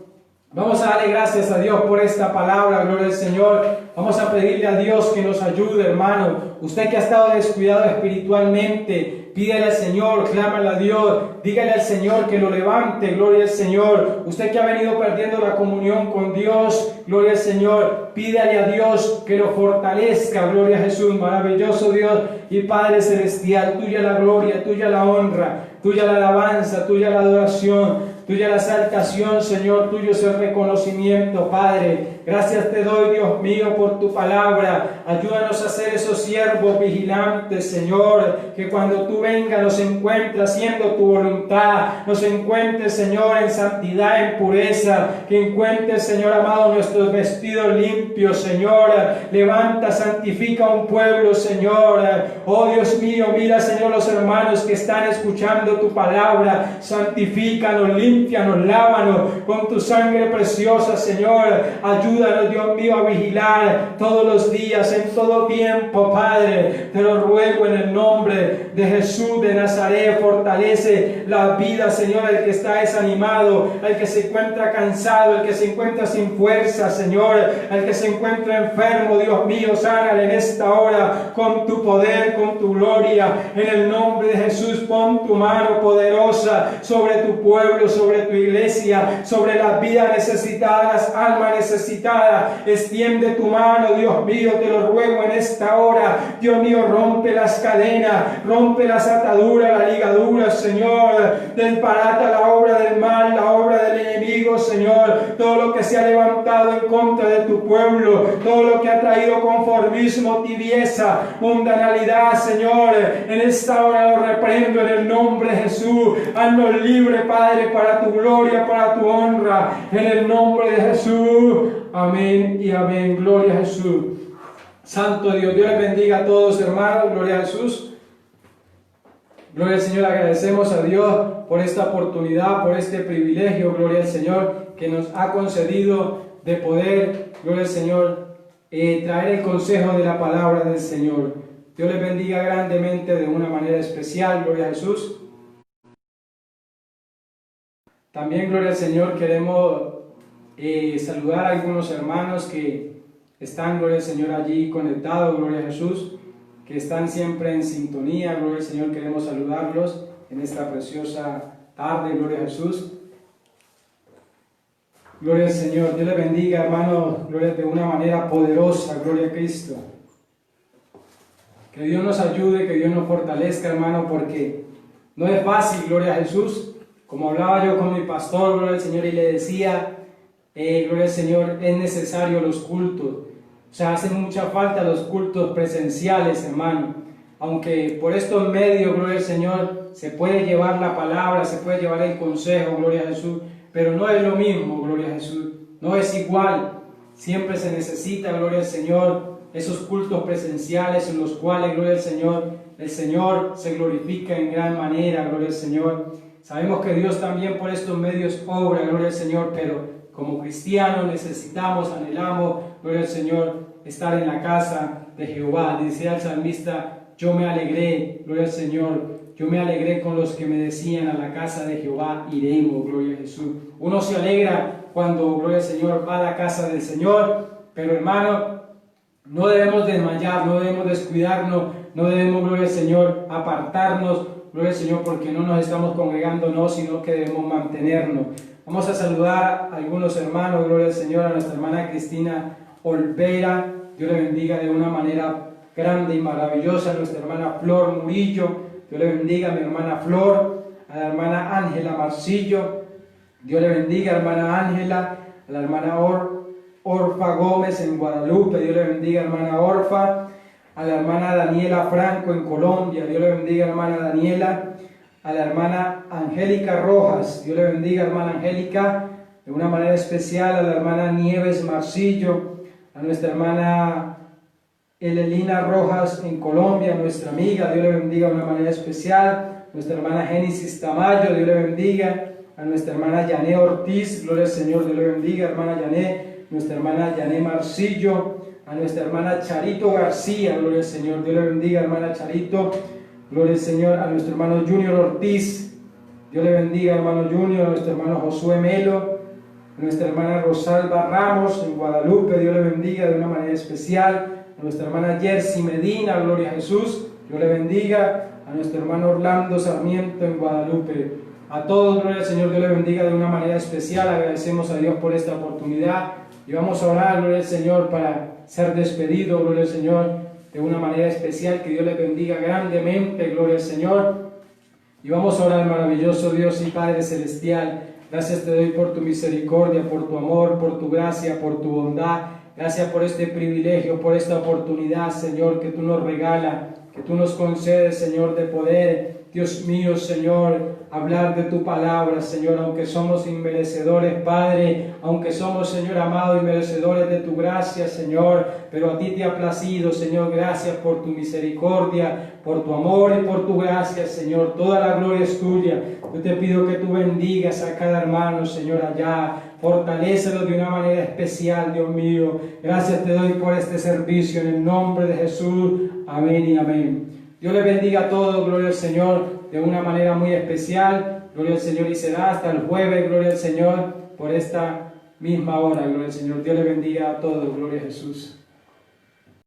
Vamos a darle gracias a Dios por esta palabra, gloria al Señor. Vamos a pedirle a Dios que nos ayude, hermano. Usted que ha estado descuidado espiritualmente, pídale al Señor, clámale a Dios, dígale al Señor que lo levante, gloria al Señor. Usted que ha venido perdiendo la comunión con Dios, gloria al Señor, pídale a Dios que lo fortalezca, gloria a Jesús, maravilloso Dios y Padre Celestial. Tuya la gloria, tuya la honra, tuya la alabanza, tuya la adoración. Tuya la exaltación, Señor, tuyo es el reconocimiento, Padre. Gracias te doy, Dios mío, por tu palabra. Ayúdanos a ser esos siervos vigilantes, Señor, que cuando tú vengas nos encuentres haciendo tu voluntad, nos encuentres, Señor, en santidad, en pureza, que encuentres, Señor amado, nuestros vestidos limpios, Señor. Levanta, santifica un pueblo, Señor. Oh Dios mío, mira, Señor, los hermanos que están escuchando tu palabra, santifícanos, límpianos, lávanos con tu sangre preciosa, Señor. Ayúdanos, Dios mío, a vigilar todos los días, en todo tiempo, Padre. Te lo ruego en el nombre de Jesús de Nazaret. Fortalece la vida, Señor, el que está desanimado, el que se encuentra cansado, el que se encuentra sin fuerza, Señor, el que se encuentra enfermo, Dios mío, sánale en esta hora con tu poder, con tu gloria. En el nombre de Jesús, pon tu mano poderosa sobre tu pueblo, sobre tu iglesia, sobre las vidas necesitadas, las almas necesitadas. Extiende tu mano, Dios mío, te lo ruego en esta hora. Dios mío, rompe las cadenas, rompe las ataduras, las ligaduras, Señor. Desbarata la obra del mal, la obra del enemigo, Señor. Todo lo que se ha levantado en contra de tu pueblo, todo lo que ha traído conformismo, tibieza, mundanalidad, Señor, en esta hora lo reprendo en el nombre de Jesús. Haznos libre, Padre, para tu gloria, para tu honra, en el nombre de Jesús. Amén y amén. Gloria a Jesús. Santo Dios, Dios les bendiga a todos, hermanos. Gloria a Jesús. Gloria al Señor. Agradecemos a Dios por esta oportunidad, por este privilegio, gloria al Señor, que nos ha concedido de poder, gloria al Señor, traer el consejo de la palabra del Señor. Dios les bendiga grandemente de una manera especial. Gloria a Jesús. También, gloria al Señor, queremos saludar a algunos hermanos que están, gloria al Señor, allí conectados, gloria a Jesús, que están siempre en sintonía, gloria al Señor. Queremos saludarlos en esta preciosa tarde, gloria a Jesús. Gloria al Señor. Dios les bendiga, hermanos, gloria de una manera poderosa, gloria a Cristo. Que Dios nos ayude, que Dios nos fortalezca, hermano, porque no es fácil, gloria a Jesús. Como hablaba yo con mi pastor, gloria al Señor, y le decía, gloria al Señor, es necesario los cultos. O sea, hacen mucha falta los cultos presenciales, hermano. Aunque por estos medios, gloria al Señor, se puede llevar la palabra, se puede llevar el consejo, gloria a Jesús, pero no es lo mismo, gloria a Jesús. No es igual. Siempre se necesita, gloria al Señor, esos cultos presenciales en los cuales, gloria al Señor, el Señor se glorifica en gran manera, gloria al Señor. Sabemos que Dios también por estos medios obra, gloria al Señor, pero como cristianos necesitamos, anhelamos, gloria al Señor, estar en la casa de Jehová. Decía el salmista, yo me alegré, gloria al Señor, yo me alegré con los que me decían, a la casa de Jehová iremos, gloria a Jesús. Uno se alegra cuando, gloria al Señor, va a la casa del Señor, pero hermano, no debemos desmayar, no debemos descuidarnos, no debemos, gloria al Señor, apartarnos, gloria al Señor, porque no nos estamos congregando, no, sino que debemos mantenernos. Vamos a saludar a algunos hermanos, gloria al Señor, a nuestra hermana Cristina Olvera. Dios le bendiga de una manera grande y maravillosa. A nuestra hermana Flor Murillo, Dios le bendiga a mi hermana Flor, a la hermana Ángela Marcillo. Dios le bendiga, hermana Ángela, a la hermana Orfa Gómez en Guadalupe. Dios le bendiga, hermana Orfa. A la hermana Daniela Franco en Colombia. Dios le bendiga, hermana Daniela. A la hermana Angélica Rojas. Dios le bendiga, hermana Angélica. De una manera especial a la hermana Nieves Marcillo. A nuestra hermana Elelina Rojas en Colombia, nuestra amiga. Dios le bendiga de una manera especial. Nuestra hermana Génesis Tamayo. Dios le bendiga. A nuestra hermana Yané Ortiz. Gloria al Señor. Dios le bendiga, hermana Yané. Nuestra hermana Yané Marcillo. A nuestra hermana Charito García, gloria al Señor, Dios le bendiga, hermana Charito, gloria al Señor. A nuestro hermano Junior Ortiz, Dios le bendiga, hermano Junior. A nuestro hermano Josué Melo, a nuestra hermana Rosalba Ramos en Guadalupe, Dios le bendiga de una manera especial. A nuestra hermana Jersey Medina, gloria a Jesús, Dios le bendiga. A nuestro hermano Orlando Sarmiento en Guadalupe. A todos, gloria al Señor, Dios le bendiga de una manera especial. Agradecemos a Dios por esta oportunidad y vamos a orar, gloria al Señor, para ser despedido, gloria al Señor, de una manera especial. Que Dios les bendiga grandemente, gloria al Señor. Y vamos a orar, maravilloso Dios y Padre Celestial. Gracias te doy por tu misericordia, por tu amor, por tu gracia, por tu bondad. Gracias por este privilegio, por esta oportunidad, Señor, que tú nos regalas, que tú nos concedes, Señor, de poder, Dios mío, Señor, hablar de tu palabra, Señor, aunque somos inmerecedores, Padre, aunque somos, Señor amado, inmerecedores de tu gracia, Señor, pero a ti te ha placido, Señor. Gracias por tu misericordia, por tu amor y por tu gracia, Señor. Toda la gloria es tuya. Yo te pido que tú bendigas a cada hermano, Señor, allá. Fortalécelo de una manera especial, Dios mío. Gracias te doy por este servicio en el nombre de Jesús. Amén y amén. Dios les bendiga a todos, gloria al Señor, de una manera muy especial. Gloria al Señor, y será hasta el jueves, gloria al Señor, por esta misma hora, gloria al Señor. Dios les bendiga a todos, gloria a Jesús.